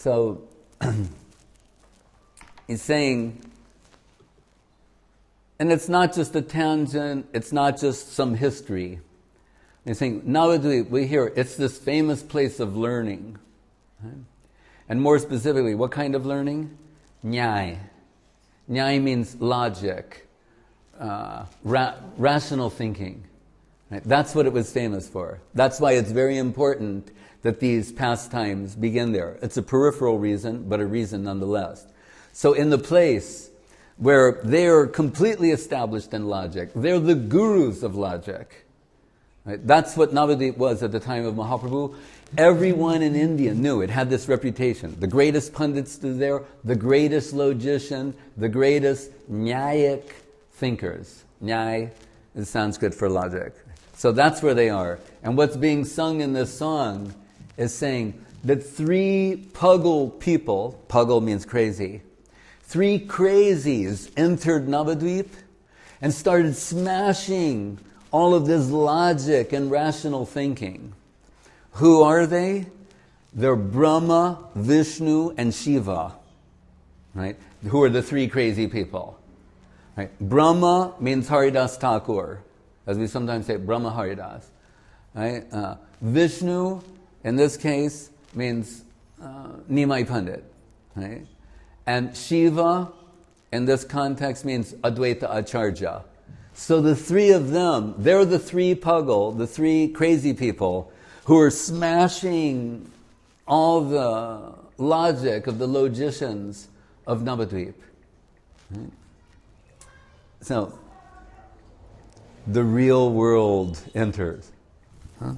So he's saying, and it's not just a tangent, it's not just some history. He's saying, Navadvip, we hear, it's this famous place of learning. Right? And more specifically, what kind of learning? Nyai. Nyai means logic, rational thinking. Right? That's what it was famous for. That's why it's very important that these pastimes begin there. It's a peripheral reason, but a reason nonetheless. So in the place where they're completely established in logic, they're the gurus of logic. Right? That's what Navadvip was at the time of Mahaprabhu. Everyone in India knew it, had this reputation. The greatest pundits stood there, the greatest logician, the greatest nyayic thinkers. Nyay is Sanskrit for logic. So that's where they are. And what's being sung in this song is saying that 3 puggle people, puggle means crazy, 3 crazies entered Navadvip and started smashing all of this logic and rational thinking. Who are they? They're Brahma, Vishnu, and Shiva. Right? Who are the 3 crazy people? Right? Brahma means Haridas Thakur, as we sometimes say, Brahma Haridas. Right? Vishnu, in this case, means Nimai Pandit. Right? And Shiva, in this context, means Advaita Acharya. So the 3 of them, they're the 3 puggle, the 3 crazy people who are smashing all the logic of the logicians of Navadvip. Right? So, the real world enters. Huh?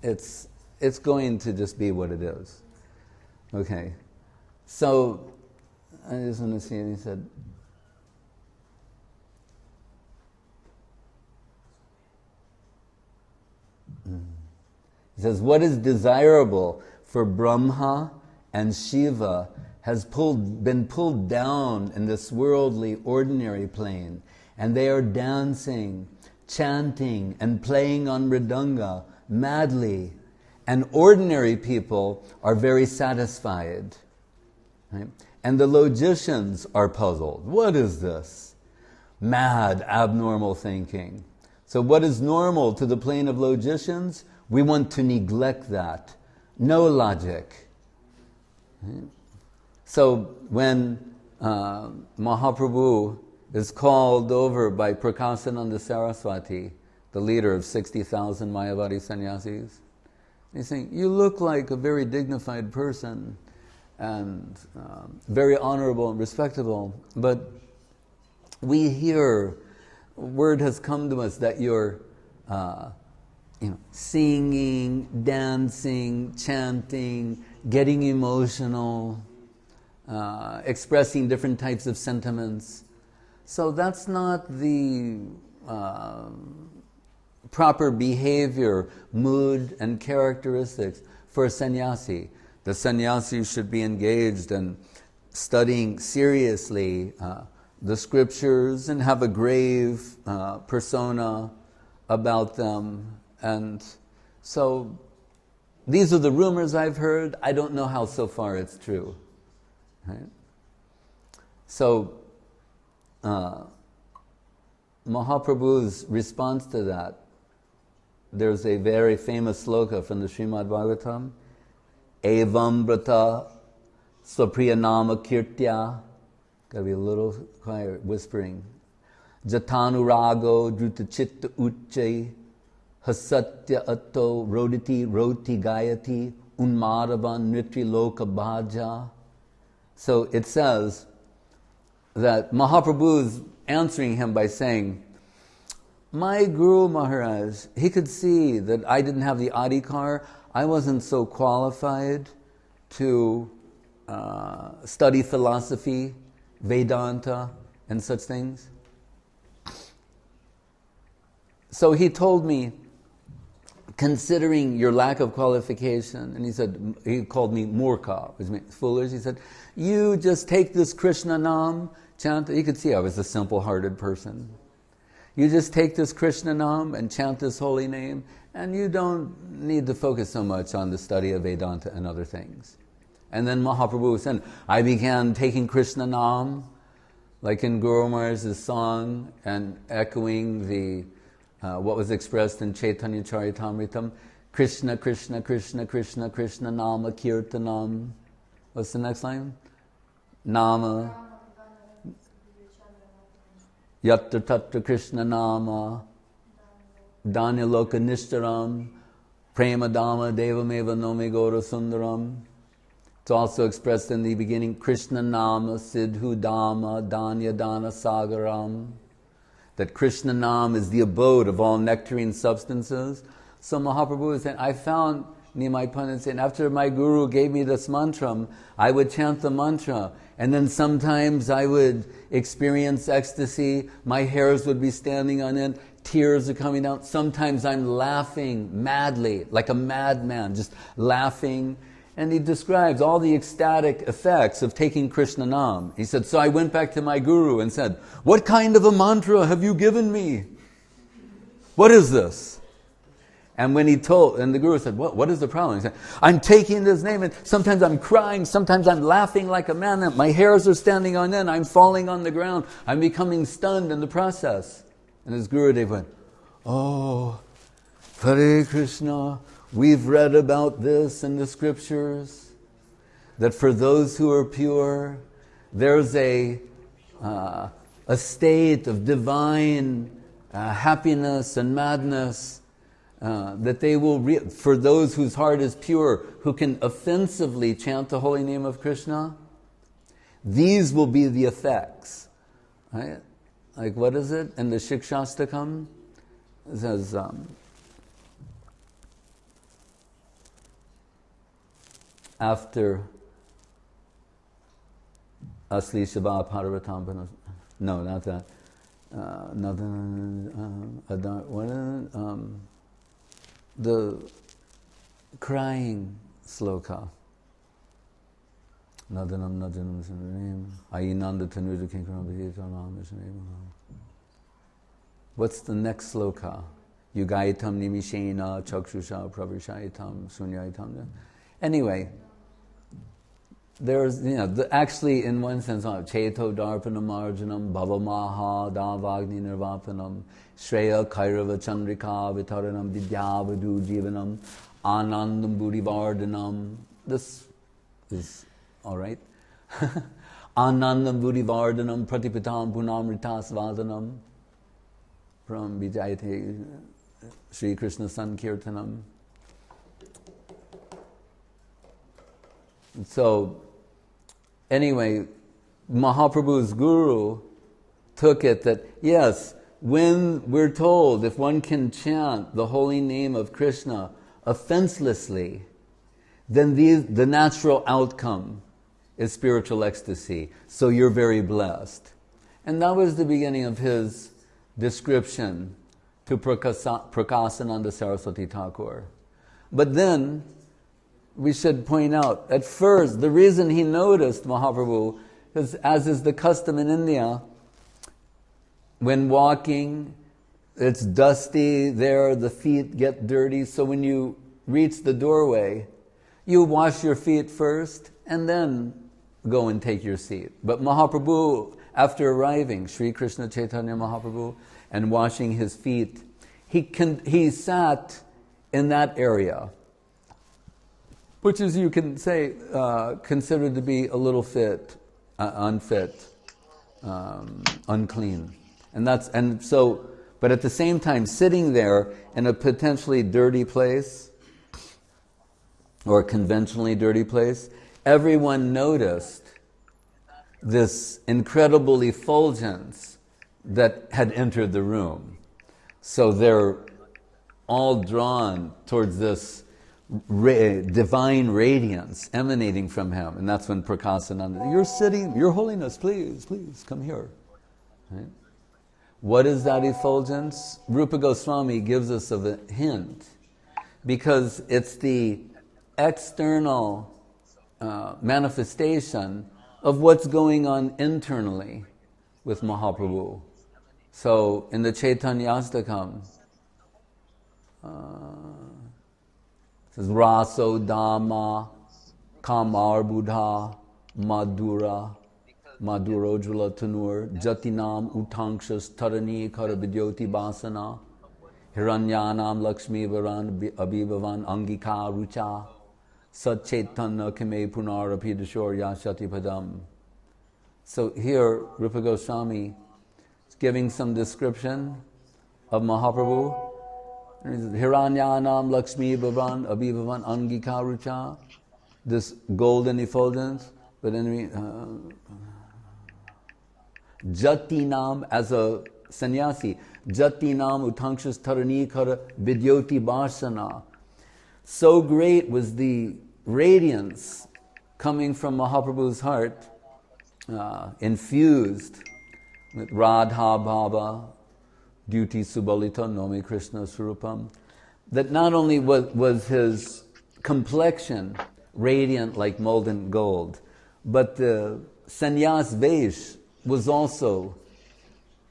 It's going to just be what it is. Okay. So, I just want to see, and he said, he says, what is desirable for Brahma and Shiva has been pulled down in this worldly, ordinary plane, and they are dancing, chanting, and playing on mridanga madly, and ordinary people are very satisfied. Right? And the logicians are puzzled. What is this? Mad, abnormal thinking. So what is normal to the plane of logicians? We want to neglect that. No logic. Right? So when Mahaprabhu is called over by Prakasananda Saraswati, the leader of 60,000 Mayavadi sannyasis, he's saying, you look like a very dignified person and very honorable and respectable, but we hear, word has come to us that you're singing, dancing, chanting, getting emotional, expressing different types of sentiments. So that's not the proper behavior, mood, and characteristics for a sannyasi. The sannyasi should be engaged in studying seriously the scriptures and have a grave persona about them. And so these are the rumors I've heard. I don't know how so far it's true. Right? So Mahaprabhu's response to that, there's a very famous sloka from the Srimad Bhagavatam, Evam Brata Swapriyanama Kirtya. Gotta be a little quiet, whispering. Jatanurago Drutachitta Uche Hasatya Atto Roditi Roti Gayati Unmadavan Nritri Loka Bhaja. So it says that Mahaprabhu's answering him by saying, my Guru Maharaj, he could see that I didn't have the adhikar, I wasn't so qualified to study philosophy, Vedanta, and such things. So he told me, considering your lack of qualification, and he called me murkha, which means foolish. He said, you just take this Krishna Nam, chant. You could see I was a simple-hearted person. You just take this Krishna Nam and chant this holy name, and you don't need to focus so much on the study of Vedanta and other things. And then Mahaprabhu said, I began taking Krishna Nam, like in Guru Maharaj's song, and echoing the what was expressed in Chaitanya Charitamritam, Krishna, Krishna, Krishna, Krishna, Krishna, Nama, Kirtanam. What's the next line? Nama. Yatta Tatta Krishna Nama, Dhanya Loka Nishtaram, Prema Dhamma Devameva Nomi Gora Sundaram. It's also expressed in the beginning, Krishna Nama Siddhu Dhamma Dhanya Dana Sagaram. That Krishna Nam is the abode of all nectarine substances. So Mahaprabhu is saying, I found Nimai Pandit saying, after my guru gave me this mantra, I would chant the mantra, and then sometimes I would experience ecstasy, my hairs would be standing on end, tears are coming out. Sometimes I'm laughing madly, like a madman, just laughing. And he describes all the ecstatic effects of taking Krishna Nam. He said, so I went back to my guru and said, what kind of a mantra have you given me? What is this? And when he told, and the guru said, what is the problem? He said, I'm taking this name, and sometimes I'm crying, sometimes I'm laughing like a man, my hairs are standing on end, I'm falling on the ground, I'm becoming stunned in the process. And his Gurudev went, oh, Hare Krishna, we've read about this in the scriptures, that for those who are pure, there's a state of divine happiness and madness, that they will, for those whose heart is pure, who can offensively chant the holy name of Krishna, these will be the effects. Right? Like, what is it in the Shikshastakam? It says, after Asli Shabha Paravatam, no, not that. The crying sloka. Nadanam Nadanam Sananam Ayinanda Tanuja Kinkaram Viditam Mishanam. What's the next sloka? Yugaitam Nimishena Chakshusha Pravishaitam Sunyaitam. Anyway, there's, actually in one sense, Cheto Darpanam Marjanam Bhavamaha Davagni Nirvapanam Shreya Kairava Chandrika Vitaranam Vidyavadu Jivanam Anandam Buddhivardhanam. This is all right. Anandam Buddhivardhanam Pratipitam Punamritas Vadanam from Vijayate Sri Krishna Sankirtanam. So, anyway, Mahaprabhu's guru took it that, yes, when we're told if one can chant the holy name of Krishna offenselessly, then the natural outcome is spiritual ecstasy. So you're very blessed. And that was the beginning of his description to Prakasananda Saraswati Thakur. But then, we should point out, at first, the reason he noticed Mahaprabhu is, as is the custom in India, when walking, it's dusty there, the feet get dirty, so when you reach the doorway, you wash your feet first, and then go and take your seat. But Mahaprabhu, after arriving, Sri Krishna Chaitanya Mahaprabhu, and washing his feet, he sat in that area, which is, you can say, considered to be a little unfit, unclean. But at the same time, sitting there in a potentially dirty place, or a conventionally dirty place, everyone noticed this incredible effulgence that had entered the room. So they're all drawn towards this divine radiance emanating from him. And that's when Prakasananda, you're sitting, Your Holiness, please, come here. Right? What is that effulgence? Rupa Goswami gives us a hint, because it's the external manifestation of what's going on internally with Mahaprabhu. So in the Chaitanyastakam, it says Raso Dhamma Kamar Buddha Madhura Madhurojula Tanur Jatinam Utangshas Tarani Karabidyoti Basana Hiranyanam Lakshmi Varan Abhivavan Angika Rucha Satchaitanya Kame Punarapidashor Yashati Padam. So here Rupa Goswami is giving some description of Mahaprabhu. Hiranyanam Lakshmi Varan Abhivavan Angika Rucha, this golden effulgence, but then Jatinam as a sannyasi, Jatinam Utangshas Tarani Kara Vidyoti Bharsana. So great was the radiance coming from Mahaprabhu's heart, infused with Radha Bhava, Duty Subalita Nomi Krishna Swarupam, that not only was his complexion radiant like molten gold, but the sannyas vesh was also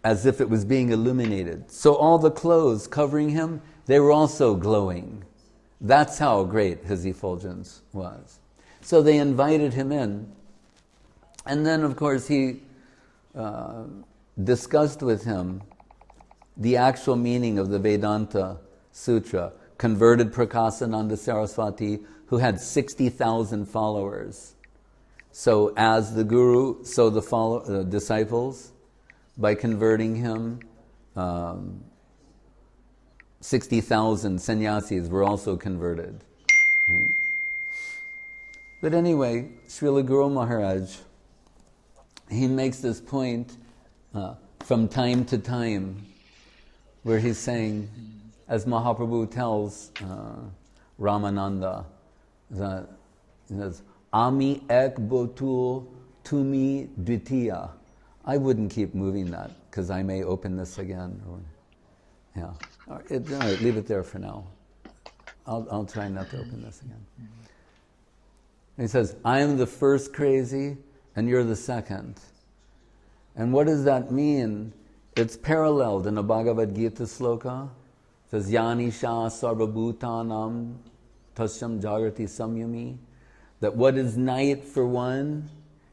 as if it was being illuminated. So all the clothes covering him, they were also glowing. That's how great his effulgence was. So they invited him in, and then of course he discussed with him the actual meaning of the Vedanta Sutra, converted Prakasananda Saraswati, who had 60,000 followers. So as the guru, so the disciples, by converting him, 60,000 sannyasis were also converted. Right? But anyway, Srila Guru Maharaj, he makes this point from time to time, where he's saying, as Mahaprabhu tells Ramananda, that he says, Ami ek botul tumi dvitiya. I wouldn't keep moving that, because I may open this again. Yeah. All right, leave it there for now. I'll try not to open this again. He says, I am the first crazy, and you're the second. And what does that mean? It's paralleled in a Bhagavad Gita sloka. It says, Yani Sha Sarvabhutanam Tasyam Jagrati Samyami. That what is night for one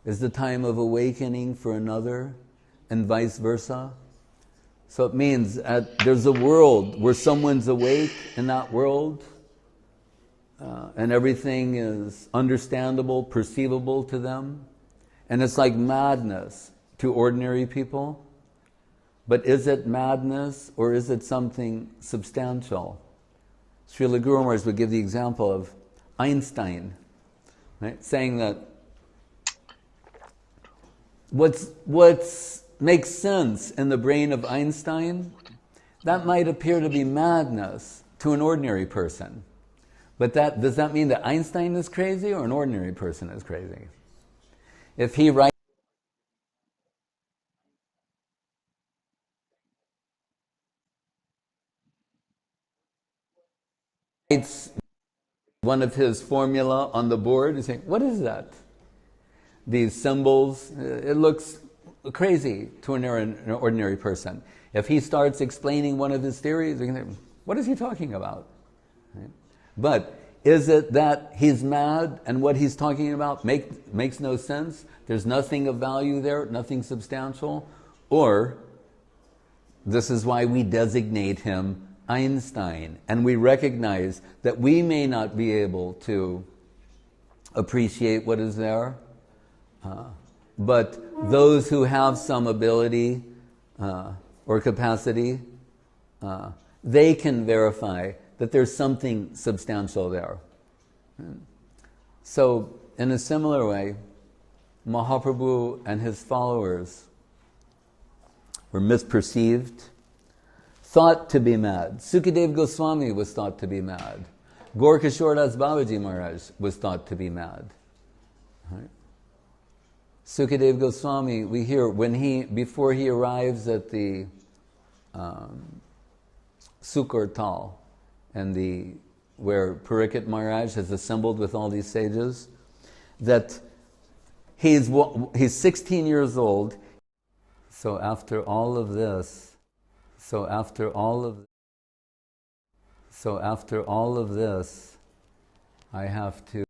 is the time of awakening for another, and vice versa. So it means there's a world where someone's awake in that world, and everything is understandable, perceivable to them. And it's like madness to ordinary people. But is it madness, or is it something substantial? Srila Guru Maharaj would give the example of Einstein, right? Saying that what makes sense in the brain of Einstein, that might appear to be madness to an ordinary person. But does that mean that Einstein is crazy, or an ordinary person is crazy? If he writes one of his formula on the board, he's saying, what is that? These symbols, it looks crazy to an ordinary person. If he starts explaining one of his theories, you can say, what is he talking about? Right? But is it that he's mad and what he's talking about makes no sense? There's nothing of value there, nothing substantial? Or this is why we designate him Einstein, and we recognize that we may not be able to appreciate what is there, but those who have some ability or capacity, they can verify that there's something substantial there. So, in a similar way, Mahaprabhu and his followers were misperceived, thought to be mad. Sukadev Goswami was thought to be mad. Gaurkishore Das Babaji Maharaj was thought to be mad. Right? Sukadev Goswami, we hear before he arrives at the Sukar Tal, and where Parikshit Maharaj has assembled with all these sages, that he's 16 years old. So after all of this, So after all of this, I have to